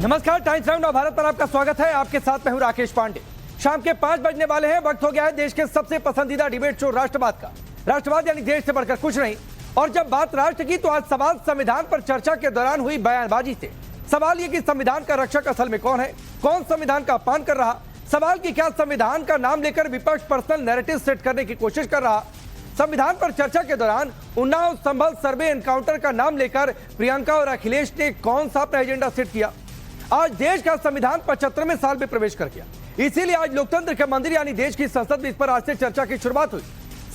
नमस्कार, times now Bharat पर आपका स्वागत है। आपके साथ मैं हूं राकेश पांडे। शाम के 5 बजने वाले हैं। वक्त हो गया है देश के सबसे पसंदीदा डिबेट शो राष्ट्रवाद का। राष्ट्रवाद यानी देश से बढ़कर कुछ नहीं। और जब बात राष्ट्र की तो आज सवाल संविधान पर चर्चा के दौरान हुई बयानबाजी से। सवाल ये कि संविधान का रक्षक असल में कौन है, कौन संविधान का अपमान कर रहा। सवाल की क्या संविधान का नाम लेकर विपक्ष पर्सनल नैरेटिव सेट करने की कोशिश कर रहा। संविधान पर चर्चा के दौरान उन्नाव संभल सर्वे एनकाउंटर का नाम लेकर प्रियंका और अखिलेश ने कौन सा अपना एजेंडा सेट किया। आज देश का संविधान 75वें साल में प्रवेश कर गया। इसीलिए आज लोकतंत्र के मंदिर यानी देश की संसद में इस पर आज से चर्चा की शुरुआत हुई।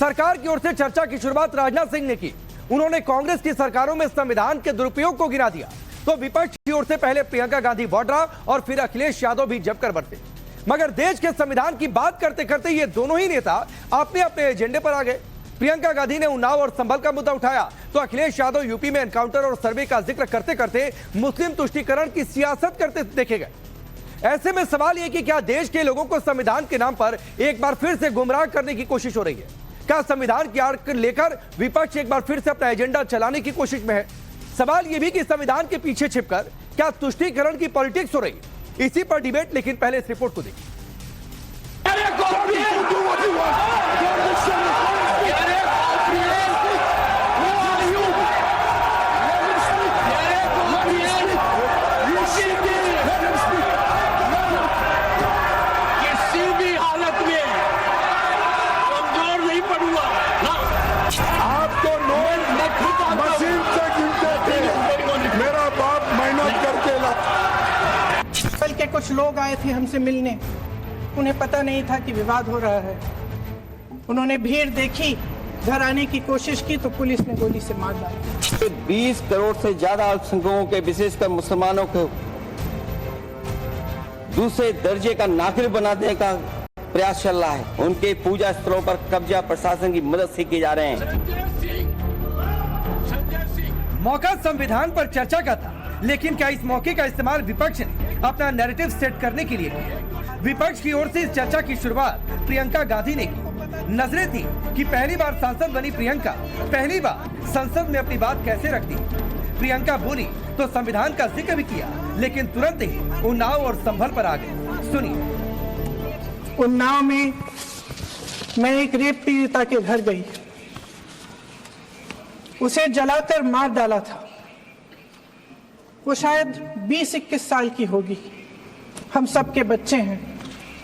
सरकार की ओर से चर्चा की शुरुआत राजनाथ सिंह ने की। उन्होंने कांग्रेस की सरकारों में संविधान के दुरुपयोग को गिना दिया। तो विपक्ष की ओर से पहले प्रियंका गांधी वाड्रा और फिर अखिलेश यादव भी जमकर बरते। मगर देश के संविधान की बात करते करते ये दोनों ही नेता अपने अपने एजेंडे पर आ गए। प्रियंका गांधी ने उन्नाव और संभल का मुद्दा उठाया तो अखिलेश यादव यूपी में एनकाउंटर और सर्वे का जिक्र करते करते मुस्लिम तुष्टीकरण की सियासत करते देखे गए। ऐसे में सवाल यह कि क्या देश के लोगों को संविधान के नाम पर एक बार फिर से गुमराह करने की कोशिश हो रही है। क्या संविधान की आड़ लेकर विपक्ष एक बार फिर से अपना एजेंडा चलाने की कोशिश में है। सवाल यह भी कि संविधान के पीछे छिपकर क्या तुष्टीकरण की पॉलिटिक्स हो रही है। इसी पर डिबेट, लेकिन पहले इस रिपोर्ट को देखिए। के कुछ लोग आए थे हमसे मिलने। उन्हें पता नहीं था कि विवाद हो रहा है। उन्होंने भीड़ देखी, घर आने की कोशिश की तो पुलिस ने गोली से मार डाला। 20 करोड़ से ज्यादा अल्पसंख्यकों के, विशेषकर मुसलमानों को दूसरे दर्जे का नागरिक बनाने का प्रयास चल रहा है। उनके पूजा स्थलों पर कब्जा प्रशासन की मदद से किए जा रहे हैं। मौका संविधान पर चर्चा का था, लेकिन क्या इस मौके का इस्तेमाल विपक्ष ने अपना नैरेटिव सेट करने के लिए किया। विपक्ष की ओर से इस चर्चा की शुरुआत प्रियंका गांधी ने की। नजरें थी कि पहली बार सांसद बनी प्रियंका पहली बार संसद में अपनी बात कैसे रखती। प्रियंका बोली तो संविधान का जिक्र भी किया, लेकिन तुरंत ही उन्नाव और संभल पर आ गए। सुनिए। उन्नाव में मैं एक रेप पीड़िता के घर गई। उसे जलाकर मार डाला था। वो शायद 20-21 साल की होगी। हम सबके बच्चे हैं।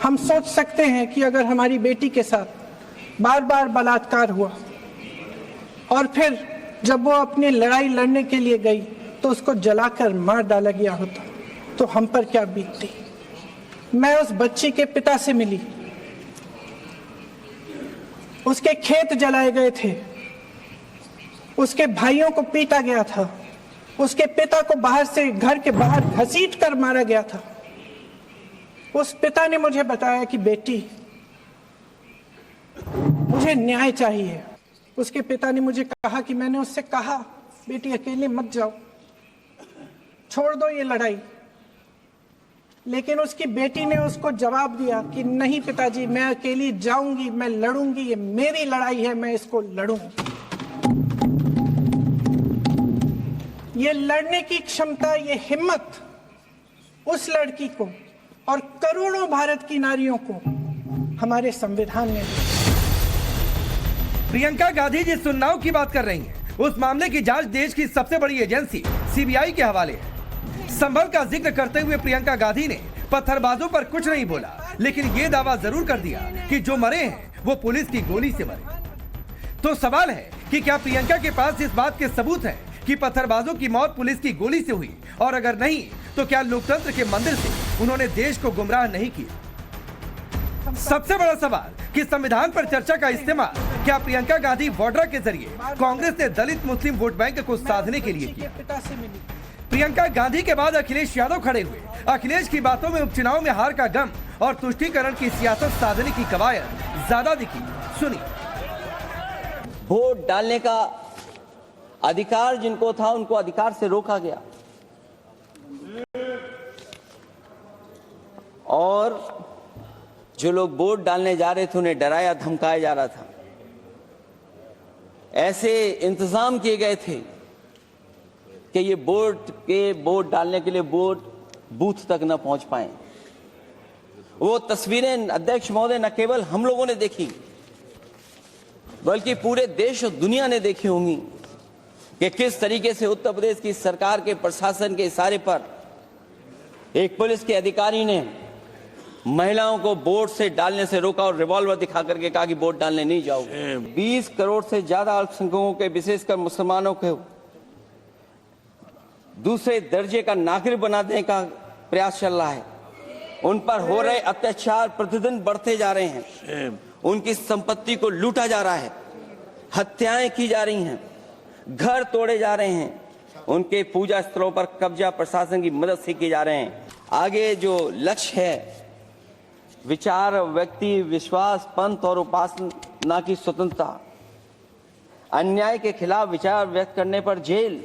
हम सोच सकते हैं कि अगर हमारी बेटी के साथ बार बार बलात्कार हुआ और फिर जब वो अपनी लड़ाई लड़ने के लिए गई तो उसको जलाकर मार डाला गया होता तो हम पर क्या बीतती। मैं उस बच्ची के पिता से मिली। उसके खेत जलाए गए थे। उसके भाइयों को पीटा गया था। उसके पिता को बाहर से, घर के बाहर घसीट कर मारा गया था। उस पिता ने मुझे बताया कि बेटी, मुझे न्याय चाहिए। उसके पिता ने मुझे कहा कि मैंने उससे कहा, बेटी अकेले मत जाओ, छोड़ दो ये लड़ाई। लेकिन उसकी बेटी ने उसको जवाब दिया कि नहीं पिताजी, मैं अकेली जाऊंगी, मैं लड़ूंगी, ये मेरी लड़ाई है, मैं इसको लड़ूंगी। ये लड़ने की क्षमता, ये हिम्मत उस लड़की को और करोड़ों भारत की नारियों को हमारे संविधान ने दी। प्रियंका गांधी जिस उन्नाव की बात कर रही हैं, उस मामले की जांच देश की सबसे बड़ी एजेंसी सीबीआई के हवाले है। संभल का जिक्र करते हुए प्रियंका गांधी ने पत्थरबाजों पर कुछ नहीं बोला, लेकिन ये दावा जरूर कर दिया कि जो मरे हैं वो पुलिस की गोली से मरे। तो सवाल है कि क्या प्रियंका के पास इस बात के सबूत हैं कि पत्थरबाजों की मौत पुलिस की गोली से हुई, और अगर नहीं तो क्या लोकतंत्र के मंदिर से उन्होंने देश को गुमराह नहीं किया। सबसे बड़ा सवाल कि संविधान पर चर्चा का इस्तेमाल क्या प्रियंका गांधी वाड्रा के जरिए कांग्रेस ने दलित मुस्लिम वोट बैंक को साधने के लिए किया। प्रियंका गांधी के बाद अखिलेश यादव खड़े हुए। अखिलेश की बातों में उपचुनाव में हार का गम और तुष्टीकरण की सियासत साधने की कवायद ज्यादा दिखी। सुनिए। वोट डालने का अधिकार जिनको था उनको अधिकार से रोका गया और जो लोग वोट डालने जा रहे थे उन्हें डराया धमकाया जा रहा था। ऐसे इंतजाम किए गए थे कि ये वोट डालने के लिए वोट बूथ तक न पहुंच पाए। वो तस्वीरें अध्यक्ष महोदय न केवल हम लोगों ने देखी, बल्कि पूरे देश और दुनिया ने देखी होंगी कि किस तरीके से उत्तर प्रदेश की सरकार के प्रशासन के इशारे पर एक पुलिस के अधिकारी ने महिलाओं को वोट से डालने से रोका और रिवॉल्वर दिखा करके कहा कि वोट डालने नहीं जाओगे। 20 करोड़ से ज्यादा अल्पसंख्यकों के, विशेषकर मुसलमानों को दूसरे दर्जे का नागरिक बना देने का प्रयास चल रहा है। उन पर हो रहे अत्याचार प्रतिदिन बढ़ते जा रहे हैं। उनकी संपत्ति को लूटा जा रहा है, हत्याएं की जा रही हैं, घर तोड़े जा रहे हैं, उनके पूजा स्थलों पर कब्जा प्रशासन की मदद से किए जा रहे हैं। आगे जो लक्ष्य है, विचार, व्यक्ति विश्वास, पंथ और उपासना की स्वतंत्रता, अन्याय के खिलाफ विचार व्यक्त करने पर जेल,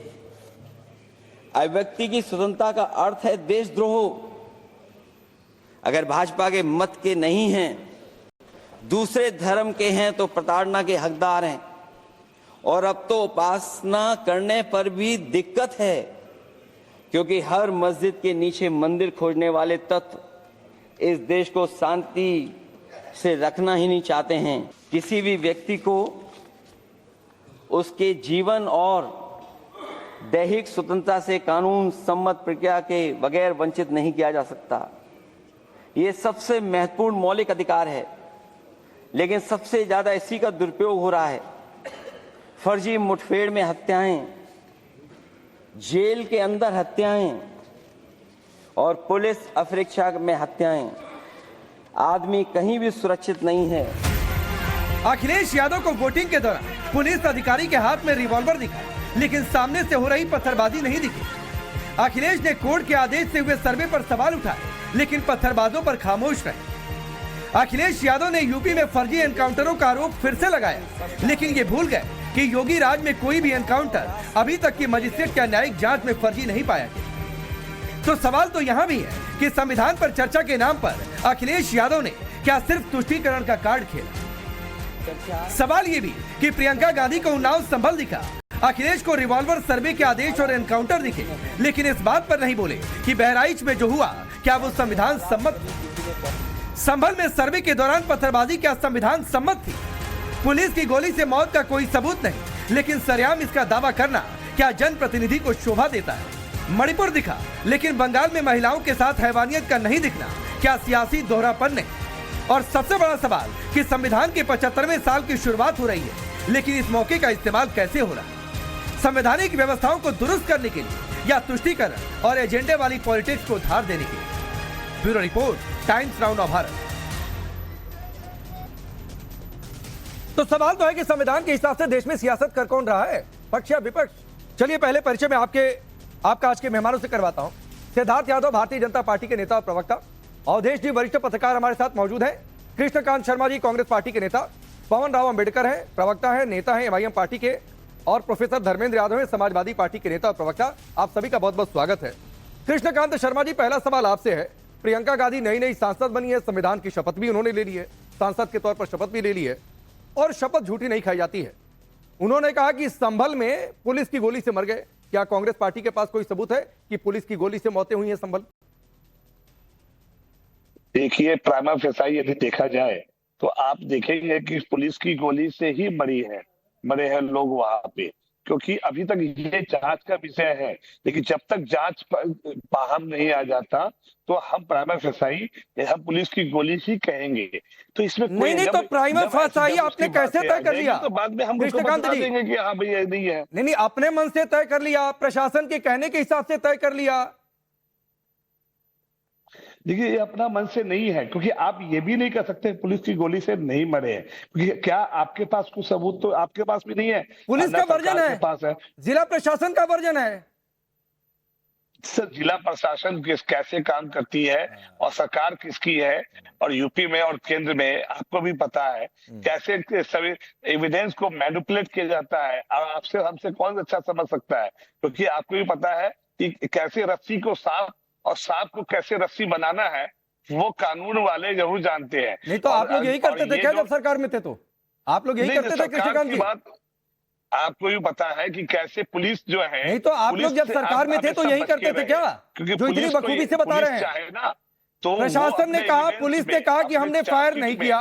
अभिव्यक्ति की स्वतंत्रता का अर्थ है देशद्रोह। अगर भाजपा के मत के नहीं हैं, दूसरे धर्म के हैं तो प्रताड़ना के हकदार हैं। और अब तो उपासना करने पर भी दिक्कत है, क्योंकि हर मस्जिद के नीचे मंदिर खोजने वाले तत्व इस देश को शांति से रखना ही नहीं चाहते हैं। किसी भी व्यक्ति को उसके जीवन और दैहिक स्वतंत्रता से कानून सम्मत प्रक्रिया के बगैर वंचित नहीं किया जा सकता। ये सबसे महत्वपूर्ण मौलिक अधिकार है, लेकिन सबसे ज्यादा इसी का दुरुपयोग हो रहा है। फर्जी मुठभेड़ में हत्याएं, जेल के अंदर हत्याएं और पुलिस अफरीक्षा में हत्याएं। आदमी कहीं भी सुरक्षित नहीं है। अखिलेश यादव को वोटिंग के दौरान पुलिस अधिकारी के हाथ में रिवॉल्वर दिखा, लेकिन सामने से हो रही पत्थरबाजी नहीं दिखी। अखिलेश ने कोर्ट के आदेश से हुए सर्वे पर सवाल उठाए, लेकिन पत्थरबाजों पर खामोश रहे। अखिलेश यादव ने यूपी में फर्जी एनकाउंटरों का आरोप फिर से लगाया, लेकिन ये भूल गए कि योगी राज में कोई भी एनकाउंटर अभी तक की मजिस्ट्रेट या न्यायिक जांच में फर्जी नहीं पाया गया। तो सवाल तो यहाँ भी है कि संविधान पर चर्चा के नाम पर अखिलेश यादव ने क्या सिर्फ तुष्टीकरण का कार्ड खेला? सवाल ये भी कि प्रियंका गांधी को उन्नाव संभल दिखा, अखिलेश को रिवॉल्वर सर्वे के आदेश और एनकाउंटर दिखे, लेकिन इस बात पर नहीं बोले कि बहराइच में जो हुआ क्या वो संविधान सम्मत थी? संभल में सर्वे के दौरान पत्थरबाजी क्या संविधान सम्मत थी? पुलिस की गोली से मौत का कोई सबूत नहीं, लेकिन सरेआम इसका दावा करना क्या जनप्रतिनिधि को शोभा देता है? मणिपुर दिखा, लेकिन बंगाल में महिलाओं के साथ हैवानियत का नहीं दिखना क्या सियासी दोहरापन नहीं? और सबसे बड़ा सवाल कि संविधान के 75वें साल की शुरुआत हो रही है, लेकिन इस मौके का इस्तेमाल कैसे हो रहा है? संवैधानिक व्यवस्थाओं को दुरुस्त करने के लिए या तुष्टीकरण और एजेंडे वाली पॉलिटिक्स को धार देने के लिए? Bureau report, times now Bharat. तो सवाल तो है कि संविधान के हिसाब से देश में सियासत कर कौन रहा है, पक्ष या विपक्ष? चलिए पहले परिचय में आपका आज के मेहमानों से करवाता हूं। सिद्धार्थ यादव भारतीय जनता पार्टी के नेता और प्रवक्ता, अवधेश जी वरिष्ठ पत्रकार हमारे साथ मौजूद हैं, कृष्णकांत शर्मा जी कांग्रेस पार्टी के नेता, पवन राव अंबेडकर हैं, प्रवक्ता हैं, नेता हैं एमआईएम पार्टी के, और प्रोफेसर धर्मेंद्र यादव हैं, समाजवादी पार्टी के नेता और प्रवक्ता। आप सभी का बहुत बहुत स्वागत है। कृष्णकांत शर्मा जी, पहला सवाल आपसे है। प्रियंका गांधी नई सांसद बनी है, संविधान की शपथ भी उन्होंने ले ली है, सांसद के तौर पर शपथ भी ले ली है, और शपथ झूठी नहीं खाई जाती है। उन्होंने कहा कि संभल में पुलिस की गोली से मर गए। क्या कांग्रेस पार्टी के पास कोई सबूत है कि पुलिस की गोली से मौतें हुई हैं संभल? देखिए, प्राइमा फेसाई यदि देखा जाए तो आप देखेंगे कि पुलिस की गोली से ही मरे हैं लोग वहां पे, क्योंकि अभी तक ये जांच का विषय है। लेकिन जब तक जांच बाहर नहीं आ जाता तो हम प्राइमा फेसाई हम पुलिस की गोली ही कहेंगे। तो इसमें नहीं, तो प्राइमा फेसाई आपने कैसे तय कर लिया? तो बाद में हम बता देंगे कि हाँ भैया नहीं है। नहीं, अपने मन से तय कर लिया, प्रशासन के कहने के हिसाब से तय कर लिया? देखिए, ये अपना मन से नहीं है, क्योंकि आप ये भी नहीं कर सकते पुलिस की गोली से नहीं मरे हैं, क्योंकि क्या आपके पास कुछ सबूत तो आपके पास भी नहीं है। पुलिस का वर्जन है, पास है, जिला प्रशासन का वर्जन है। सर, जिला प्रशासन कैसे काम करती है और सरकार किसकी है, और यूपी में और केंद्र में आपको भी पता है कैसे सभी एविडेंस को मैनिपुलेट किया जाता है। आपसे हमसे कौन अच्छा समझ सकता है, क्योंकि आपको भी पता है कि कैसे रस्सी को सांप और सांप को कैसे रस्सी बनाना है, वो कानून वाले जरूर जानते हैं। नहीं तो आप लोग यही करते थे क्या जब सरकार में थे? तो आप लोग यही करते थे कृष्णकांत जी? आपको भी पता है कि कैसे पुलिस जो है, नहीं तो आप लोग जब सरकार में थे तो यही करते थे क्या, क्योंकि जो इतनी बखूबी से बता रहे हैं? चाहे ना तो प्रशासन ने कहा, पुलिस ने कहा कि हमने फायर नहीं किया,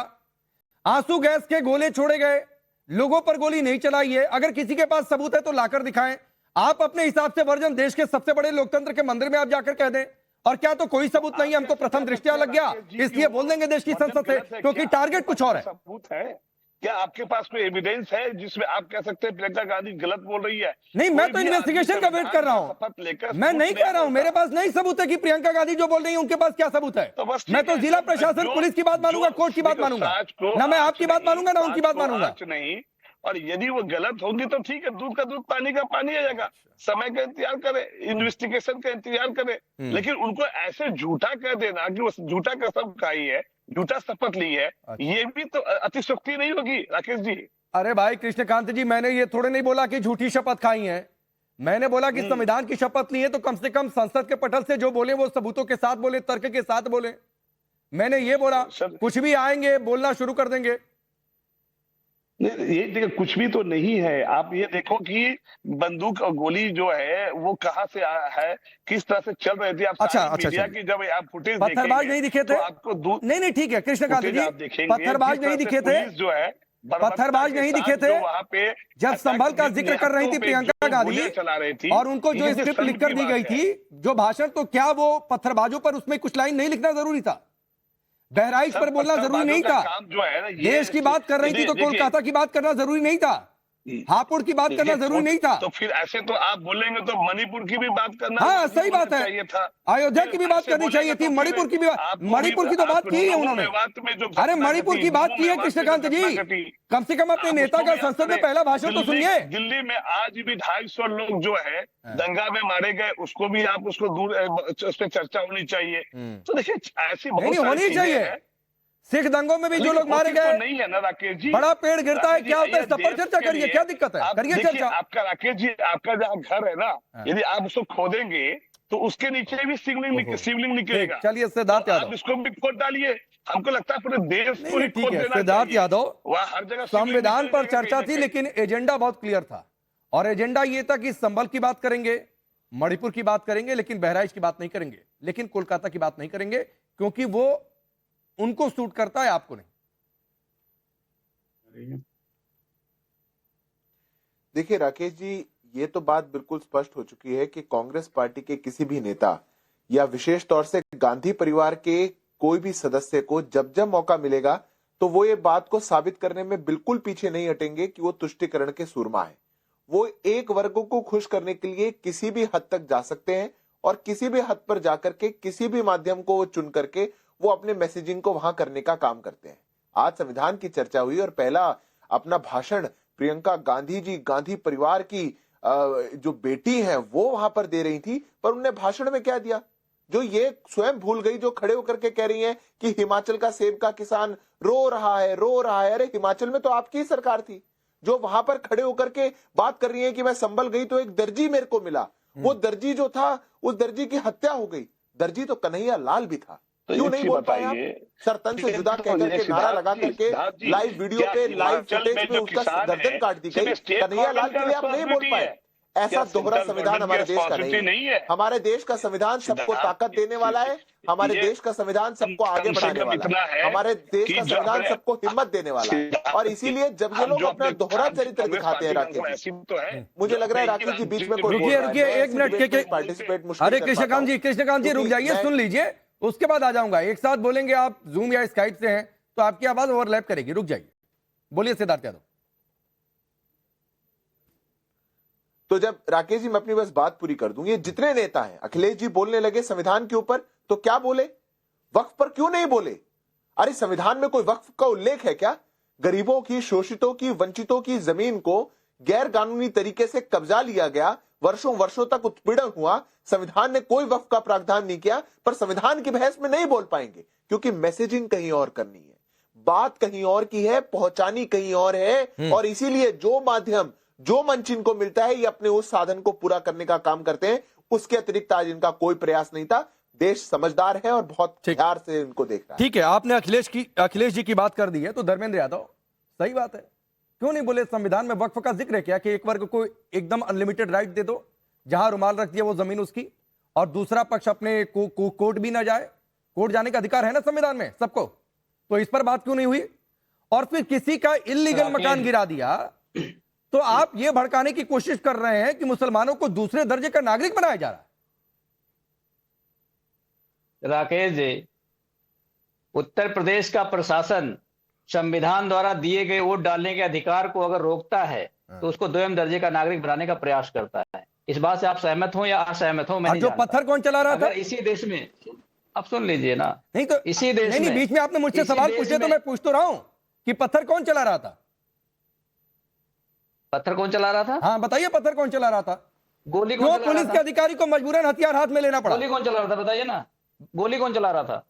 आंसू गैस के गोले छोड़े गए, लोगों पर गोली नहीं चलाई है। अगर किसी के पास सबूत है तो लाकर दिखाएं। आप अपने हिसाब से वर्जन देश के सबसे बड़े लोकतंत्र के मंदिर में आप जाकर कह दें, और क्या तो कोई सबूत नहीं है, हमको प्रथम दृष्टया लग गया इसलिए बोल देंगे देश की संसद से, क्योंकि टारगेट कुछ और है। सबूत है क्या आपके पास? कोई एविडेंस है जिसमें आप कह सकते हैं प्रियंका गांधी गलत बोल रही है? नहीं, मैं तो इन्वेस्टिगेशन का वेट कर रहा हूं। मैं नहीं कह रहा हूं, मेरे पास नहीं सबूत है कि प्रियंका गांधी जो बोल रही है उनके पास क्या सबूत है। मैं तो जिला प्रशासन पुलिस की बात मानूंगा, कोर्ट की बात मानूंगा, ना मैं आपकी बात मानूंगा ना उनकी बात मानूंगा। नहीं, और यदि वो गलत होंगी तो ठीक है, दूध का दूध पानी का पानी आ जाएगा। समय का इंतजार करे, इन्वेस्टिगेशन का इंतजार करे, लेकिन उनको ऐसे झूठा कह देना कि वो झूठा कसम खाई है, झूठा शपथ ली है, ये भी तो अतिशयोक्ति नहीं होगी राकेश जी? अरे भाई कृष्णकांत जी, मैंने ये थोड़े नहीं बोला कि झूठी शपथ खाई है, मैंने बोला कि संविधान की शपथ ली है तो कम से कम संसद के पटल से जो बोले वो सबूतों के साथ बोले, तर्क के साथ बोले। मैंने ये बोला कुछ भी आएंगे बोलना शुरू कर देंगे। नहीं, ये देखो कुछ भी तो नहीं है। आप ये देखो कि बंदूक और गोली जो है वो कहाँ से है, किस तरह से चल रही थी। आप अच्छा, मीडिया की जब आप फुटेज पत्थरबाज नहीं दिखे थे तो आपको नहीं ठीक है कृष्णकांत जी, पत्थरबाज नहीं दिखे थे, जो है पत्थरबाज नहीं दिखे थे वहाँ पे जब संभल का जिक्र कर रही थी प्रियंका गांधी चला रही थी, और उनको जो स्क्रिप्ट लिखकर दी गई थी जो भाषण, तो क्या वो पत्थरबाजों पर उसमें कुछ लाइन नहीं लिखना जरूरी था? बहराइच पर बोलना जरूरी नहीं था? जो है ना, देश की बात कर रही थी तो कोलकाता की बात करना जरूरी नहीं था? हापुड़ की बात करना जरूरी नहीं था? तो फिर ऐसे तो आप बोलेंगे तो मणिपुर की भी बात करना, हाँ सही बात है, अयोध्या की भी बात करनी चाहिए थी, मणिपुर की भी, मणिपुर की तो बात की है उन्होंने। अरे मणिपुर की बात की है कृष्णकांत जी, कम से कम अपने नेता का संसद में पहला भाषण तो सुनिए। दिल्ली में आज भी 250 लोग जो है दंगा में मारे गए, उसको भी आप उसको दूर, उस पर चर्चा होनी चाहिए। तो देखिए ऐसी बहुत होनी चाहिए। सिख दंगों में भी जो लोग मारे गए, नहीं है ना राकेश जी, बड़ा पेड़ गिरता है, क्या होता है, सब पर चर्चा करिए, क्या दिक्कत है, करिए चर्चा। आपका राकेश जी, आपका जहाँ घर है ना, यदि आप उसको खोदेंगे तो उसके नीचे भी शिवलिंग निकलेगा। चलिए सिद्धार्थ यादव, आप इसको भी खोद डालिए। हमको लगता है पूरे देश को ही खोद देना। सिद्धार्थ यादव, वहाँ हर जगह संविधान पर चर्चा थी लेकिन एजेंडा बहुत क्लियर था, और एजेंडा ये था कि संभल की बात करेंगे, मणिपुर की बात करेंगे, लेकिन बहराइच की बात नहीं करेंगे, लेकिन कोलकाता की बात नहीं करेंगे, क्योंकि वो उनको सूट करता है, आपको नहीं। देखिए राकेश जी, ये तो बात बिल्कुल स्पष्ट हो चुकी है कि कांग्रेस पार्टी के किसी भी नेता या विशेष तौर से गांधी परिवार के कोई भी सदस्य को जब जब मौका मिलेगा तो वो ये बात को साबित करने में बिल्कुल पीछे नहीं हटेंगे कि वो तुष्टीकरण के सूरमा है। वो एक वर्ग को खुश करने के लिए किसी भी हद तक जा सकते हैं, और किसी भी हद पर जाकर के किसी भी माध्यम को वो चुन करके वो अपने मैसेजिंग को वहां करने का काम करते हैं। आज संविधान की चर्चा हुई और पहला अपना भाषण प्रियंका गांधी जी, गांधी परिवार की जो बेटी है वो वहां पर दे रही थी, पर उन्होंने भाषण में क्या दिया जो ये स्वयं भूल गई, जो खड़े होकर के कह रही हैं कि हिमाचल का सेब का किसान रो रहा है, रो रहा है। अरे हिमाचल में तो आपकी सरकार थी जो वहां पर खड़े होकर के बात कर रही है कि मैं संभल गई तो एक दर्जी मेरे को मिला, वो दर्जी जो था उस दर्जी की हत्या हो गई। दर्जी तो कन्हैया लाल भी था, क्यों नहीं बोल पाए आप? सर तन से जुदा कहकर के नारा लगा करके लाइव वीडियो पे, लाइव फुटेज में उसका गर्दन काट दी गई। कन्हैया लाल के लिए आप नहीं बोल पाए। ऐसा दोहरा संविधान हमारे देश का नहीं है। हमारे देश का संविधान सबको ताकत देने वाला है, हमारे देश का संविधान सबको आगे बढ़ाने वाला है, हमारे देश का संविधान सबको हिम्मत देने वाला है। और इसीलिए जब ये लोग अपना दोहरा चरित्र दिखाते हैं राकेश जी, मुझे लग रहा है राकेश जी बीच में कोई रुकिए एक मिनट के पार्टिसिपेट। अरे कृष्णकांत जी रुक जाइए, सुन लीजिए, उसके बाद आ जाऊंगा। एक साथ बोलेंगे, आप जूम या स्काइप से हैं तो आपकी आवाज ओवरलैप करेगी, रुक जाइए। बोलिए सिद्धार्थ यादव। तो जब राकेश जी मैं अपनी बस बात पूरी कर दूं, ये जितने नेता हैं, अखिलेश जी बोलने लगे संविधान के ऊपर तो क्या बोले, वक्फ पर क्यों नहीं बोले? अरे संविधान में कोई वक्फ का उल्लेख है क्या? गरीबों की, शोषितों की, वंचितों की जमीन को गैर कानूनी तरीके से कब्जा लिया गया, वर्षों वर्षों तक उत्पीड़न हुआ, संविधान ने कोई वक्फ का प्रावधान नहीं किया। पर संविधान की बहस में नहीं बोल पाएंगे क्योंकि मैसेजिंग कहीं और करनी है, बात कहीं और की है, पहुंचानी कहीं और है। और इसीलिए जो माध्यम, जो मंच इनको मिलता है, ये अपने उस साधन को पूरा करने का काम करते हैं। उसके अतिरिक्त आज इनका कोई प्रयास नहीं था। देश समझदार है और बहुत प्यार से इनको देख रहा है। ठीक है, आपने अखिलेश जी की बात कर दी है तो धर्मेंद्र यादव, सही बात है, क्यों नहीं बोले संविधान में वक्फ का जिक्र है क्या कि एक वर्ग को एकदम अनलिमिटेड राइट दे दो, जहां रुमाल रख दिया वो जमीन उसकी, और दूसरा पक्ष अपने कोर्ट भी ना जाए, कोर्ट जाने का अधिकार है ना संविधान में सबको, तो इस पर बात क्यों नहीं हुई? और फिर किसी का इल्लीगल मकान गिरा दिया तो आप ये भड़काने की कोशिश कर रहे हैं कि मुसलमानों को दूसरे दर्जे का नागरिक बनाया जा रहा है। राकेश जी, उत्तर प्रदेश का प्रशासन संविधान द्वारा दिए गए वोट डालने के अधिकार को अगर रोकता है तो उसको द्वितीय दर्जे का नागरिक बनाने का प्रयास करता है। इस बात से आप सहमत हो या असहमत हो, मैं नहीं जो जानता। पत्थर कौन चला रहा था अगर इसी देश में, आप सुन लीजिए ना, नहीं तो इसी देश नहीं, में, बीच में आपने मुझसे इसी सवाल देश पूछे तो में- मैं पूछ तो रहा हूं कि पत्थर कौन चला रहा था। पत्थर कौन चला रहा था? हाँ बताइए, पत्थर कौन चला रहा था? गोली कौन क्यों चला रहा पुलिस था? के अधिकारी को मजबूरन हथियार हाथ में लेना पड़ा? गोली कौन चला रहा था बताइए ना, गोली कौन चला रहा था?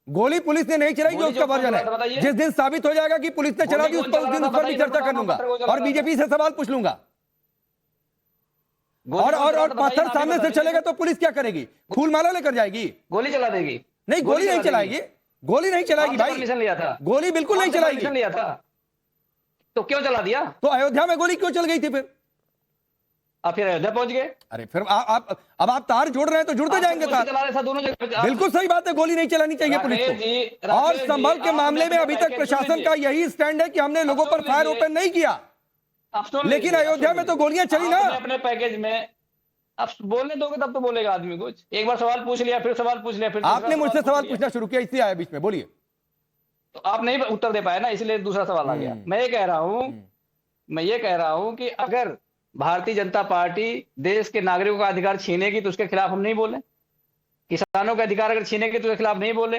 गोली पुलिस ने नहीं चलाई, जो गोली उसका जो कौन वर्जन चला रहा था है। बताइए। जिस दिन साबित हो जाएगा कि पुलिस ने चला दी, उस कौन पर चला उस दिन रहा उस था पर भी बताइए, चर्चा कर लूंगा पत्थर कौन चला और रहा था? बीजेपी से सवाल पूछ लूंगा। गोली और कौन और चला और रहा था बताइए पत्थर ना, सामने आगे से बताइए। चलेगा तो पुलिस क्या करेगी? फूल माला लेकर जाएगी? गोली चला देगी? नहीं, गोली नहीं चला चलाएगी, गोली नहीं चलाएगी आपसे भाई, परमिशन लिया था? गोली बिल्कुल नहीं आपसे चलाएगी। परमिशन लिया था तो क्यों चला दिया? तो अयोध्या में गोली क्यों चल गई थी फिर? आप फिर अयोध्या पहुंच गए? अरे फिर अब आप तार जोड़ रहे हैं तो जुड़ते जाएंगे गोली तार। चला रहे थे दोनों जगह। बिल्कुल सही बात है, गोली नहीं चलानी चाहिए पुलिस राकेश जी, को। और राकेश जी, संभल के आपने मामले में अपने अभी तक पैकेज प्रशासन सुन का लीजिए। यही स्टैंड है कि हमने लोगों पर सुन फायर लीजिए। ओपन नहीं किया, आप सुन लेकिन लीजिए, अयोध्या आप में सुन तो गोलियां चली ना। आपने अपने पैकेज में, आप बोलने दोगे तब तो बोलेगा आदमी कुछ। एक बार सवाल पूछ लिया, फिर सवाल पूछ लिया, फिर दूसरा आपने मुझसे सवाल लिया। पूछना शुरू किया, इसलिए आया बीच में, बोलिए। तो आप नहीं उत्तर दे पाए ना, इसलिए दूसरा सवाल आ गया। मैं ये कह रहा हूं कि अगर भारतीय जनता पार्टी देश के नागरिकों का अधिकार छीनेगी तो उसके खिलाफ हम नहीं बोले, किसानों का अधिकार अगर छीनेगी तो उसके खिलाफ नहीं बोले।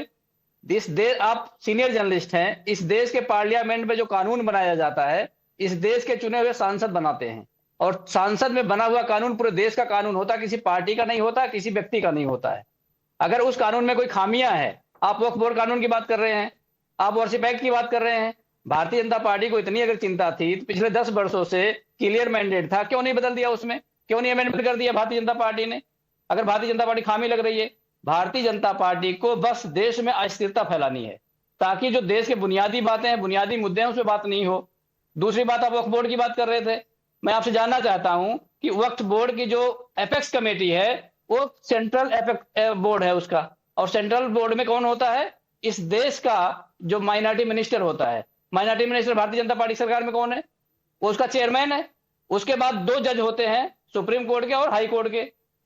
इस देश, आप सीनियर जर्नलिस्ट हैं, इस देश के पार्लियामेंट में जो कानून बनाया जाता है इस देश के चुने हुए सांसद बनाते हैं, और सांसद में बना हुआ कानून पूरे देश का कानून होता है, किसी पार्टी का नहीं होता, किसी व्यक्ति का नहीं होता है। अगर उस कानून में कोई खामियां है, आप वक्फ बोर्ड कानून की बात कर रहे हैं, आप वर्शिप एक्ट की बात कर रहे हैं, भारतीय जनता पार्टी को इतनी अगर चिंता थी तो पिछले 10 वर्षों से क्लियर मैंडेट था, क्यों नहीं बदल दिया उसमें? क्यों नहीं अमेंडमेंट कर दिया भारतीय जनता पार्टी ने? अगर भारतीय जनता पार्टी खामी लग रही है, भारतीय जनता पार्टी को बस देश में अस्थिरता फैलानी है, ताकि जो देश के बुनियादी बातें हैं, बुनियादी मुद्दे हैं, उस पर बात नहीं हो। दूसरी बात, आप वक्फ बोर्ड की बात कर रहे थे, मैं आपसे जानना चाहता हूं कि वक्फ बोर्ड की जो एपेक्स कमेटी है वो सेंट्रल एपेक्स बोर्ड है उसका, और सेंट्रल बोर्ड में कौन होता है? इस देश का जो माइनॉरिटी मिनिस्टर होता है। Minority minister Bharatiya Janata party सरकार में कौन है? वो उसका चेयरमैन है। उसके बाद 2 जज होते हैं सुप्रीम कोर्ट के और हाई कोर्ट के,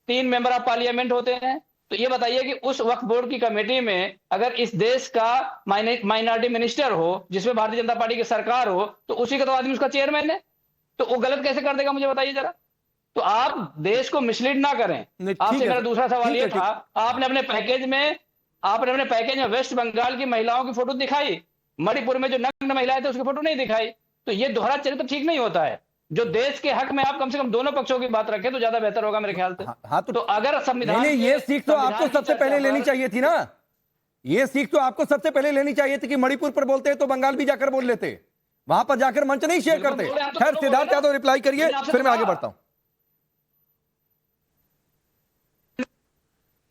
3 मेंबर ऑफ पार्लियामेंट होते हैं। तो ये बताइए कि उस वक्फ बोर्ड की कमेटी में अगर इस देश का माइनॉरिटी मिनिस्टर हो, जिसमें भारतीय जनता पार्टी की सरकार हो, तो उसी का तो आदमी उसका चेयरमैन है, तो वो गलत कैसे कर देगा? मुझे बताइए जरा। तो आप देश को मिसलीड ना करें। नहीं, ठीक आपसे है, मेरा दूसरा सवाल ठीक ये है, था, आपने अपने पैकेज में वेस्ट बंगाल की महिलाओं की फोटो दिखाई, मणिपुर में जो नग्न महिलाएं थे उसकी फोटो नहीं दिखाई। तो ये दोहरा चरित्र ठीक नहीं होता है। जो देश के हक में आप कम से कम दोनों पक्षों की बात रखें तो ज्यादा बेहतर होगा मेरे ख्याल से। हाँ, तो अगर संविधान नहीं, ये सीख तो संविधान आपको की सबसे चर्चा पहले लेनी पर- चाहिए थी ना। ये सीख तो आपको सबसे पहले लेनी चाहिए थी कि मणिपुर पर बोलते हैं तो बंगाल भी जाकर बोल लेते, वहां पर जाकर मंच नहीं शेयर बिल्कुल करते। बोले, आप तो खैर, दोनों सिद्धार्थ बोले ना। यादव रिप्लाई करिए, मैंने आपसे फिर मैं आगे कहा। बढ़ता हूं।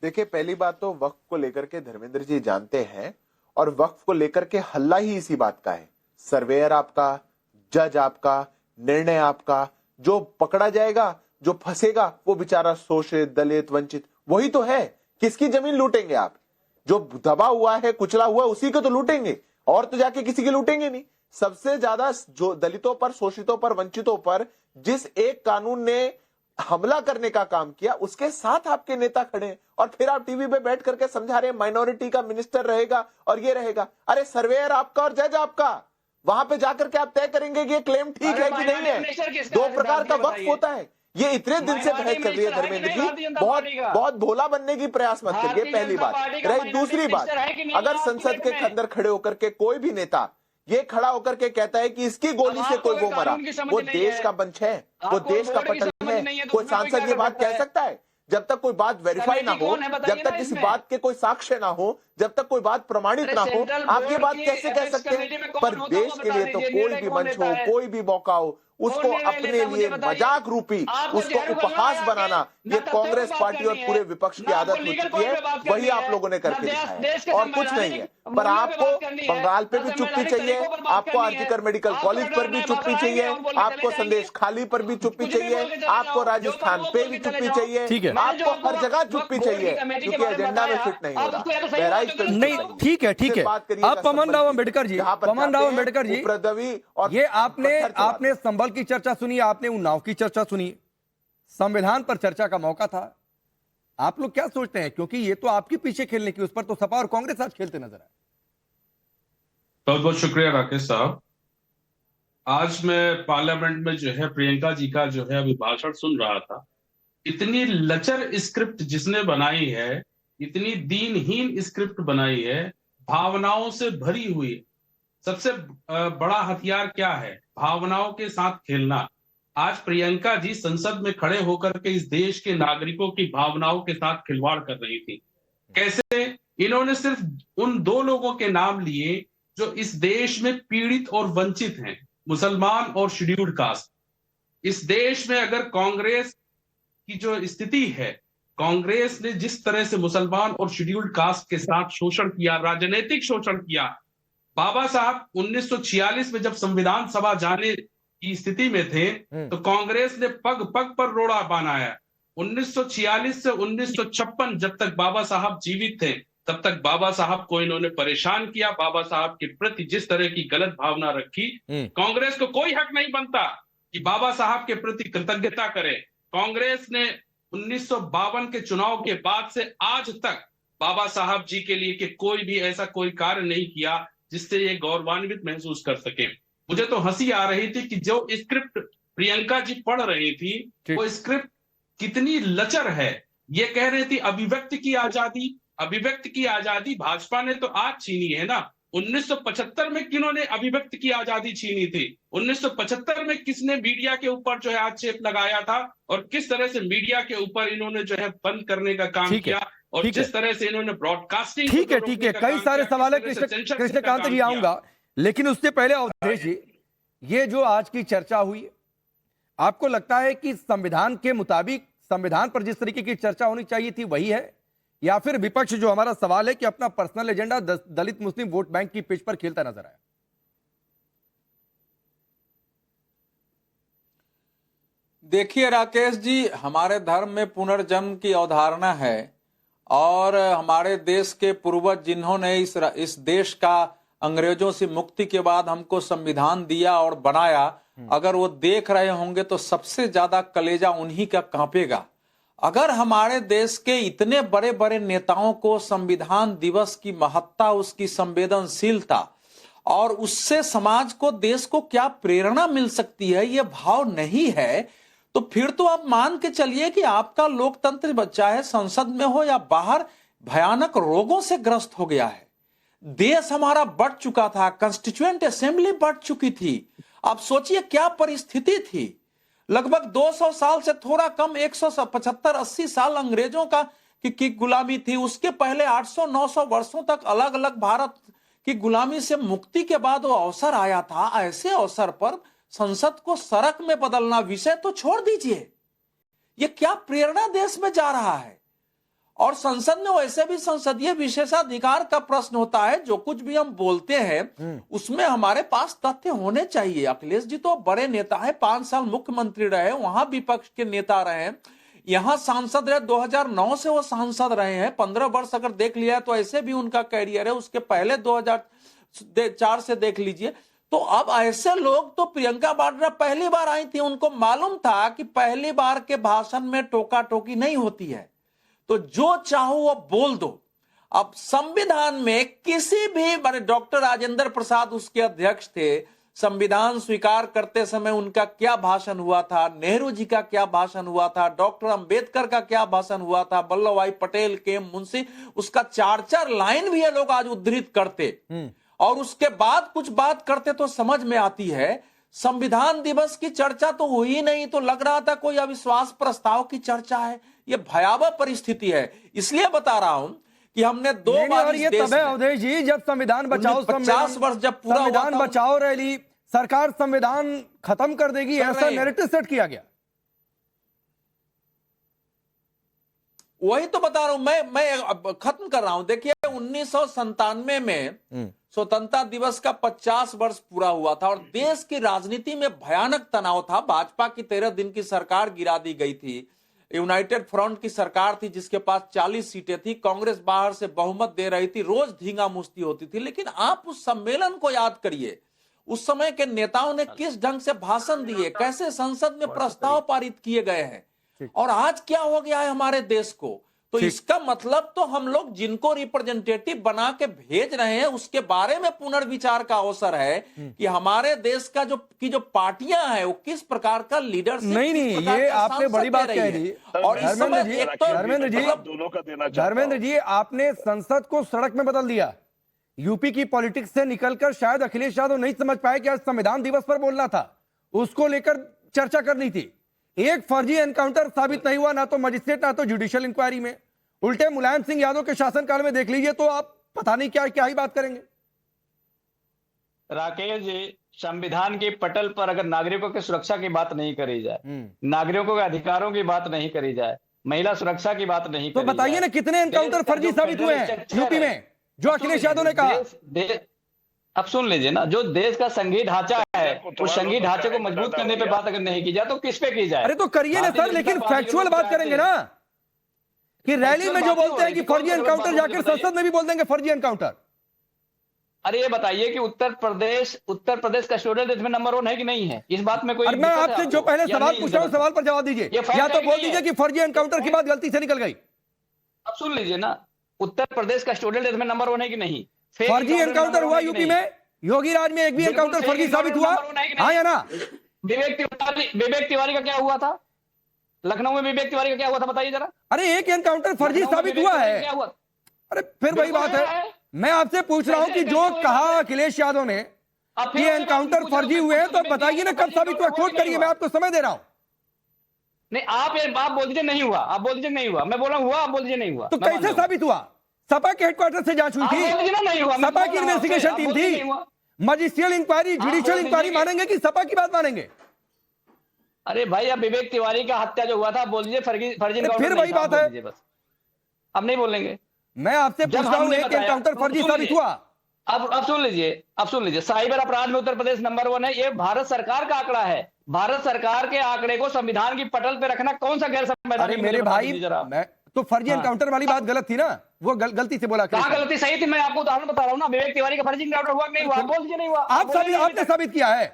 देखिए, पहली बात तो वक्फ को लेकर के धर्मेंद्र जी जानते हैं, और वक्फ को लेकर के हल्ला ही इसी बात का है। सर्वेयर आपका, जज आपका, निर्णय आपका, जो पकड़ा जाएगा, जो फंसेगा वो बेचारा शोषित, दलित, वंचित वही तो है। किसकी जमीन लूटेंगे आप? जो दबा हुआ है, कुचला हुआ, उसी को तो लूटेंगे, और तो जाके किसी के लूटेंगे नहीं। सबसे ज्यादा जो दलितों पर, शोषितों पर, वंचितों पर जिस एक कानून ने हमला करने का काम किया, उसके साथ आपके नेता खड़े हैं, और फिर आप टीवी पे बैठ करके समझा रहे हैं माइनॉरिटी का मिनिस्टर रहेगा और ये रहेगा। अरे सर्वेयर आपका और जज आपका, वहां पे जाकर के आप तय करेंगे कि ये क्लेम ठीक है कि नहीं है। 2 प्रकार का वक्फ होता है। ये इतने दिन से बहस कर रही है धर्मेंद्र जी, बहुत भोला बनने की प्रयास मत करिए, पहली बात। रही दूसरी बात, अगर संसद के अंदर खड़े होकर के कोई भी नेता ये खड़ा होकर के कहता है कि इसकी गोली से कोई वो मरा, वो देश का पंच है, वो देश का पटल है, कोई सांसद ये बात कह सकता है? जब तक कोई बात वेरीफाई ना हो, जब तक किसी बात के कोई साक्ष्य ना हो, जब तक कोई बात प्रमाणित ना हो, आप ये बात कैसे कह सकते हैं? पर देश के लिए तो कोई भी मंच हो, कोई भी मौका हो, उसको कौन निर्णय अपने लेता, मुझे लिए बताइए। मजाक रूपी, आपको उसको जहरू करना उपहास है बनाना, ना ये तथ्यों कांग्रेस पे बात पार्टी और करनी पूरे है, विपक्ष की ना आदत आपको हो लीगल चुकी पॉइंट है। पे बात वही करनी आप है, लोगों ने ना करके दिखाया है देश के और कुछ नहीं है। संवैधानिक पर मूल्यों पे आपको बात करनी है, बंगाल पे ना भी चुप्पी संवैधानिक चाहिए, तरीकों पर बात आपको करनी है। आरजीकर मेडिकल आप कॉलेज तो पर डर भी गए, चुप्पी भाषण आएंगे, चाहिए, हम बोल के आपको चले जाएंगे। संदेश खाली पर भी चुप्पी कुछ भी चाहिए, बोल के चले आपको जाओ, जो राजस्थान कहो वो पे बोल भी के चले चुप्पी जाओ। चाहिए, ठीक है। मैंने जो आपको हर जगह वक्फ चुप्पी बोर्ड की चाहिए, कमेटी के क्योंकि बारे में एजेंडा में बताया, फिट नहीं हो आप रहा। उसको या तो सही बहराइच बताओ, पे गलत नहीं, बताओ। ठीक है, ठीक फिर है। बात करिएगा आप पवन संबल राव की, अम्बेडकर जी, जहां पर पवन जाते राव हैं, अम्बेडकर जी, उपद्रवी और ये आपने पत्थर चलाते आपने हैं। संबल की चर्चा सुनी, आपने उन्नाव की चर्चा सुनी, संविधान पर चर्चा का मौका था। आप लोग क्या सोचते हैं, क्योंकि ये तो आपके पीछे खेलने की, उस पर तो सपा और कांग्रेस आज खेलते नजर आए। बहुत बहुत शुक्रिया राकेश साहब। आज मैं पार्लियामेंट में जो है प्रियंका जी का जो है अभी भाषण सुन रहा था। इतनी लचर स्क्रिप्ट जिसने बनाई है, इतनी दीनहीन स्क्रिप्ट बनाई है, भावनाओं से भरी हुई। सबसे बड़ा हथियार क्या है? भावनाओं के साथ खेलना। आज प्रियंका जी संसद में खड़े होकर के इस देश के नागरिकों की भावनाओं के साथ खिलवाड़ कर रही थी। कैसे? इन्होंने सिर्फ उन दो लोगों के नाम लिए जो इस देश में पीड़ित और वंचित हैं, मुसलमान और शेड्यूल्ड कास्ट। इस देश में अगर कांग्रेस की जो स्थिति है, कांग्रेस ने जिस तरह से मुसलमान और शेड्यूल्ड कास्ट के साथ शोषण किया, राजनीतिक शोषण किया। बाबा साहब 1946 में जब संविधान सभा जाने की स्थिति में थे, तो कांग्रेस ने पग पग पर रोड़ा बनाया। 1946 से 1956 जब तक बाबा साहब जीवित थे, तब तक बाबा साहब को इन्होंने परेशान किया। बाबा साहब के प्रति जिस तरह की गलत भावना रखी, कांग्रेस को कोई हक नहीं बनता कि बाबा साहब के प्रति कृतज्ञता करे। कांग्रेस ने 1952 के चुनाव के बाद से आज तक बाबा साहब जी के लिए कि कोई भी ऐसा कोई कार्य नहीं किया जिससे ये गौरवान्वित महसूस कर सके। मुझे तो हंसी आ रही थी कि जो स्क्रिप्ट प्रियंका जी पढ़ रही थी, वो स्क्रिप्ट कितनी लचर है। ये कह रही थी अभिव्यक्ति की आजादी, अभिव्यक्ति की आजादी भाजपा ने तो आज छीनी है ना। 1975 में किन्होंने अभिव्यक्ति की आजादी छीनी थी? 1975 में किसने मीडिया के ऊपर जो है आक्षेप लगाया था, और किस तरह से मीडिया के ऊपर इन्होंने जो है बंद करने का काम किया, और जिस तरह से इन्होंने ब्रॉडकास्टिंग। ठीक है, ठीक है, कई सारे सवाल है कृष्णकांत जी, आऊंगा, लेकिन उससे पहले अवधेश जी, ये जो आज की चर्चा हुई, आपको लगता है कि संविधान के मुताबिक, संविधान पर जिस तरीके की चर्चा होनी चाहिए थी वही है, या फिर विपक्ष जो हमारा सवाल है कि अपना पर्सनल एजेंडा दलित मुस्लिम वोट बैंक की पिच पर खेलता नजर आया? देखिए राकेश जी, हमारे धर्म में पुनर्जन्म की अवधारणा है, और हमारे देश के पूर्वज जिन्होंने इस देश का अंग्रेजों से मुक्ति के बाद हमको संविधान दिया और बनाया, अगर वो देख रहे होंगे तो सबसे ज्यादा कलेजा उन्हीं का कांपेगा। अगर हमारे देश के इतने बड़े बड़े नेताओं को संविधान दिवस की महत्ता, उसकी संवेदनशीलता और उससे समाज को, देश को क्या प्रेरणा मिल सकती है, ये भाव नहीं है, तो फिर तो आप मान के चलिए कि आपका लोकतंत्र चाहे संसद में हो या बाहर, भयानक रोगों से ग्रस्त हो गया है। देश हमारा बढ़ चुका था, कंस्टिट्यूएंट असेंबली बढ़ चुकी थी। आप सोचिए क्या परिस्थिति थी। लगभग 200 साल से थोड़ा कम, 175-80 साल अंग्रेजों की गुलामी थी। उसके पहले 800-900 वर्षों तक अलग अलग भारत की गुलामी से मुक्ति के बाद वो अवसर आया था। ऐसे अवसर पर संसद को सड़क में बदलना, विषय तो छोड़ दीजिए, ये क्या प्रेरणा देश में जा रहा है। और संसद में वैसे भी संसदीय विशेषाधिकार का प्रश्न होता है। जो कुछ भी हम बोलते हैं उसमें हमारे पास तथ्य होने चाहिए। अखिलेश जी तो बड़े नेता है, 5 साल मुख्यमंत्री रहे, वहां विपक्ष के नेता रहे, यहां सांसद रहे, 2009 से वो सांसद रहे हैं। 15 वर्ष अगर देख लिया तो ऐसे भी उनका कैरियर है। उसके पहले 2004 से देख लीजिए। तो अब ऐसे लोग, तो प्रियंका वाड्रा पहली बार आई थी, उनको मालूम था कि पहली बार के भाषण में टोका टोकी नहीं होती है, तो जो चाहो वो बोल दो। अब संविधान में किसी भी, डॉक्टर राजेंद्र प्रसाद उसके अध्यक्ष थे, संविधान स्वीकार करते समय उनका क्या भाषण हुआ था, नेहरू जी का क्या भाषण हुआ था, डॉक्टर अंबेडकर का क्या भाषण हुआ था, वल्लभ भाई पटेल के, मुंशी, उसका 4-4 लाइन भी ये लोग आज उद्धृत करते, और उसके बाद कुछ बात करते तो समझ में आती है। संविधान दिवस की चर्चा तो हुई नहीं, तो लग रहा था कोई अविश्वास प्रस्ताव की चर्चा है। ये भयावह परिस्थिति है। इसलिए बता रहा हूं कि हमने 2 बार ये तब है अवधेश जी, जब संविधान बचाओ 50 वर्ष जब पूरा संविधान बचाओ रैली, सरकार संविधान खत्म कर देगी, ऐसा नैरेटिव सेट किया गया। वही तो बता रहा हूं मैं अब खत्म कर रहा हूं। देखिए 1997 में स्वतंत्रता दिवस का 50 वर्ष पूरा हुआ था और देश की राजनीति में भयानक तनाव था। भाजपा की 13 दिन की सरकार गिरा दी गई थी। यूनाइटेड फ्रंट की सरकार थी जिसके पास 40 सीटें थी। कांग्रेस बाहर से बहुमत दे रही थी, रोज धींगा मुश्ती होती थी। लेकिन आप उस सम्मेलन को याद करिए, उस समय के नेताओं ने किस ढंग से भाषण दिए, कैसे संसद में प्रस्ताव पारित किए गए हैं, और आज क्या हो गया है हमारे देश को। तो इसका मतलब तो हम लोग जिनको रिप्रेजेंटेटिव बना के भेज रहे हैं उसके बारे में पुनर्विचार का अवसर है कि हमारे देश का जो पार्टियां हैं वो किस प्रकार का लीडरशिप, नहीं ये आपने बड़ी बात कह दी। और इस समय धर्मेंद्र जी आपने संसद को सड़क में बदल दिया। यूपी की पॉलिटिक्स से निकलकर शायद अखिलेश यादव नहीं समझ पाए कि आज संविधान दिवस पर बोलना था, उसको लेकर चर्चा करनी थी। एक फर्जी एनकाउंटर साबित नहीं हुआ, ना तो मजिस्ट्रेट ना तो जुडिशियल इंक्वायरी में। उल्टे मुलायम सिंह यादव के शासनकाल में देख लीजिए तो आप पता नहीं क्या ही बात करेंगे। राकेश जी, संविधान के पटल पर अगर नागरिकों की सुरक्षा की बात नहीं करी जाए, नागरिकों के अधिकारों की बात नहीं करी जाए, महिला सुरक्षा की बात नहीं तो बताइए ना कितने एनकाउंटर फर्जी साबित हुए हैं यूपी में, जो अखिलेश यादव ने कहा। अब सुन लीजिए ना, जो देश का संघीय ढांचा है उस संघीय ढांचे को मजबूत करने पे बात अगर नहीं की जाए तो किस पे की जाए? अरे तो करिए ना सर, लेकिन फैक्चुअल बात करेंगे ना, कि रैली में जो बोलते हैं कि फर्जी एनकाउंटर जाकर संसद में भी बोल देंगे फर्जी एनकाउंटर। अरे ये बताइए कि उत्तर प्रदेश कस्टोडियल डेथ में नंबर 1 है कि नहीं है? इस बात में कोई मैं आपसे जो पहले सवाल पूछ रहा हूं सवाल पर जवाब दीजिए, या तो बोल दीजिए कि फर्जी एनकाउंटर की बात गलती से निकल गई। अब सुन लीजिए ना, उत्तर प्रदेश कस्टोडियल डेथ में नंबर 1 है कि नहीं? फर्जी एनकाउंटर हुआ यूपी में, योगी राज में एक भी एनकाउंटर फर्जी साबित हुआ, हाँ या ना? विवेक तिवारी का क्या हुआ था? लखनऊ में विवेक तिवारी का क्या हुआ था बताइए जरा। अरे एक एनकाउंटर फर्जी साबित हुआ है। अरे फिर वही बात है, मैं आपसे पूछ रहा हूं कि जो कहा अखिलेश यादव ने कि एनकाउंटर फर्जी हुए हैं, तो बताइए ना कब साबित हुआ, कोट करिए, मैं आपको समय दे रहा हूं। नहीं आप बोल दीजिए नहीं हुआ, आप बोल दीजिए नहीं हुआ, मैं बोल रहा हूं हुआ, आप बोल दीजिए नहीं हुआ। तो कैसे साबित हुआ? सपा के हेडक्वार्टर से जांच हुई थी, सपा की इन्वेस्टिगेशन टीम थी, मजिस्ट्रियल इंक्वायरी जुडिशियल इंक्वायरी मानेंगे कि सपा की बात मानेंगे? अरे भाई, अब विवेक तिवारी का हत्या जो हुआ था बोल दीजिए फर्जी फिर वही बात है, बस अब नहीं बोलेंगे। मैं आपसे पूछ रहा हूं एक एनकाउंटर फर्जी साबित हुआ। अब सुन लीजिए, साइबर अपराध में उत्तर प्रदेश नंबर 1 है। ये भारत सरकार का आंकड़ा है। भारत सरकार के आंकड़े को संविधान की पटल पे रखना कौन सा गैर संवैधानिक? अरे मेरे भाई, मैं तो फर्जी एनकाउंटर वाली बात गलत थी ना, वो गलती से बोला। कहां गलती सही थी? मैं आपको उदाहरण बता रहा हूं ना, विवेक तिवारी का फर्जी एनकाउंटर हुआ नहीं हुआ? आप बोल दीजिए नहीं हुआ। आपने साबित किया है।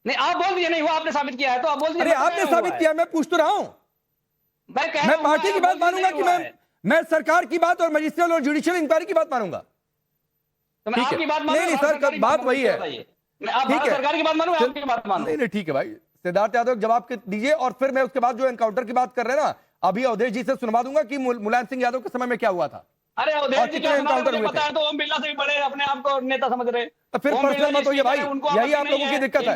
नहीं, आप बोल दीजिए नहीं हुआ, आपने साबित किया है तो आप बोल दीजिए। अरे आपने साबित किया, मैं पूछ तो रहा हूं। मैं पार्टी की बात मानूंगा कि मैं सरकार की बात और मजिस्ट्रियल और जुडिशियल इंक्वायरी की बात मानूंगा? तो मैं आपकी बात नहीं सर, बात वही है। ठीक है, सरकार की बात मानूं, आपकी बात मानूं? नहीं ठीक है भाई, सिद्धार्थ यादव जवाब दीजिए, और फिर मैं उसके बाद जो एनकाउंटर की बात कर रहे हैं ना, अभी अवधेश जी से सुनवा दूंगा कि मुलायम सिंह यादव के समय में क्या हुआ था। अरे अवधेश जी क्या एनकाउंटर पता है? तो ओम बिरला से भी बड़े अपने आप को नेता समझ रहे। तो फिर पर्सनल मत होइए भाई, यही आप लोगों की दिक्कत है,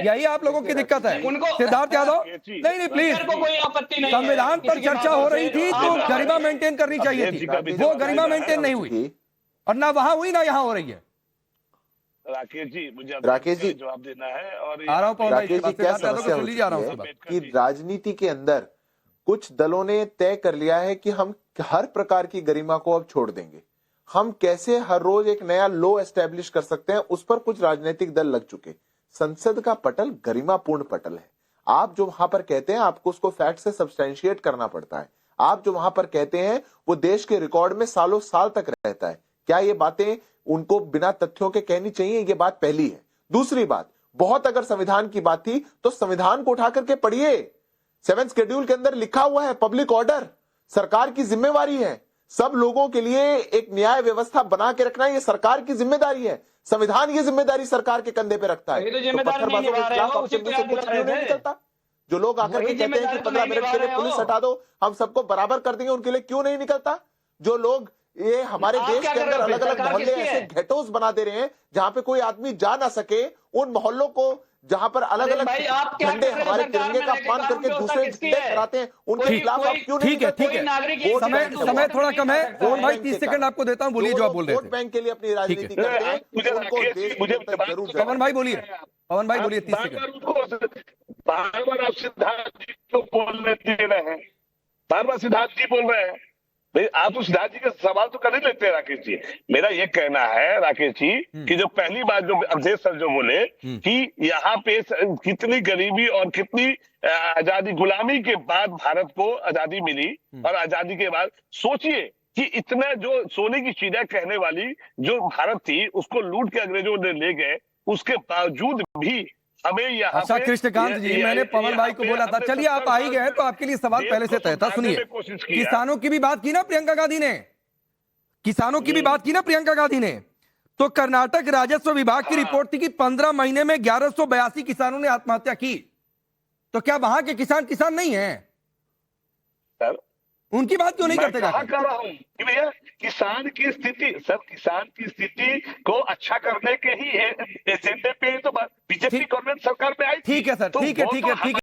यही आप लोगों की दिक्कत है। सिद्धार्थ यादव, नहीं प्लीज, कोई आपत्ति नहीं। संविधान पर चर्चा हो रही थी तो गरिमा मेंटेन करनी चाहिए थी, वो गरिमा मेंटेन नहीं हुई, और ना वहां हुई ना यहाँ हो रही है। राकेश जी, मुझे जवाब देना है। और आ रहा हूं राकेश जी, क्या समस्या हो रही है कि राजनीति के अंदर कुछ दलों ने तय कर लिया है कि हम हर प्रकार की गरिमा को अब छोड़ देंगे। हम कैसे हर रोज एक नया लो एस्टेब्लिश कर सकते हैं, उस पर कुछ राजनीतिक दल लग चुके। संसद का पटल गरिमापूर्ण पटल है। आप जो वहां पर कहते हैं आपको उसको फैक्ट से सब्सटेंशिएट करना पड़ता है। आप जो वहां पर कहते हैं वो देश के रिकॉर्ड में सालों साल तक रहता है। क्या ये बातें उनको बिना तथ्यों के कहनी चाहिए? ये बात पहली है। दूसरी बात, बहुत अगर संविधान की बात थी तो संविधान को उठा करके पढ़िए। 7th शेड्यूल के अंदर लिखा हुआ है पब्लिक ऑर्डर सरकार की जिम्मेवारी है। सब लोगों के लिए एक न्याय व्यवस्था बना के रखना ये सरकार की जिम्मेदारी है। संविधान ये जिम्मेदारी सरकार के कंधे पे रखता है। तो पत्थरबाजों के खिलाफ आपसे कुछ नहीं निकलता? जो लोग आकर के कहते हैं कि 15 मिनट के लिए पुलिस हटा दो, हम सबको बराबर कर देंगे, उनके लिए क्यों नहीं निकलता? जो लोग ये हमारे देश के अंदर अलग अलग मोहल्ले ऐसे घेटोस बना दे रहे हैं जहां पे कोई आदमी जा ना सके, उन मोहल्लों को जहां पर अलग अलग भाई, आप क्या झंडे कर रहे हैं हमारे सरकार तिरंगे में का रहकर? अपमान कानून करके व्यवस्था दूसरे किसकी झंडे है? फहराते हैं, उनके कोई- खिलाफ आप कोई- क्यों नहीं ठीक है, निकलते? ठीक है। नागरिक एक वोट समय बैंक के समय लिए- थोड़ा कम है। वोट रोहन भाई बैंक 30 के सेकंड आपको देता हूं, बोलिए जो आप बोल रहे वोट थे। बैंक के लिए अपनी राजनीति है। करते हैं, मुझे उनको राकेश देश जी, की मुझे जनता बात जरूर तो जवाब पवन भाई बोलिए, पवन भाई बोलिए 30 सेकंड। बार बार आप सिद्धार्थ जी को बोलने दे रहे हैं, बार बार सिद्धार्थ जी बोल रहे हैं। भाई आप तो सिद्धार्थ जी का सवाल तो कर ही लेते हैं राकेश जी। मेरा ये कहना है राकेश जी कि जो पहली बात जो अवधेश सर जो बोले कि यहाँ पे कितनी गरीबी और कितनी आजादी गुलामी के बाद भारत को आजादी मिली, और आजादी के बाद सोचिए कि इतना जो सोने की चिड़िया कहने वाली जो भारत थी उसको लूट के अंग्रेजों ने ले गए, उसके बावजूद भी हमें यहाँ अच्छा पे कृष्णकांत जी, मैंने पवन भाई को बोला था, चलिए आप आ ही गए तो आपके लिए सवाल पहले से तय था। सुनिए, किसानों की भी बात की ना प्रियंका गांधी ने, किसानों की भी बात की ना प्रियंका गांधी ने, तो कर्नाटक राजस्व विभाग की रिपोर्ट थी कि 15 महीने में 1182 किसानों ने आत्महत्या की। तो क्या वहां के किसान किसान नहीं है? सर उनकी बात क्यों नहीं मैं करते कहाँ जाके? कर रहा हूँ कि भैया किसान की स्थिति, सर किसान की स्थिति को अच्छा करने के ही एजेंडे पे ही तो बीजेपी ठीक- गवर्नमेंट सरकार में आई थी। ठीक है सर, तो ठीक है वो ठीक तो है ठीक है।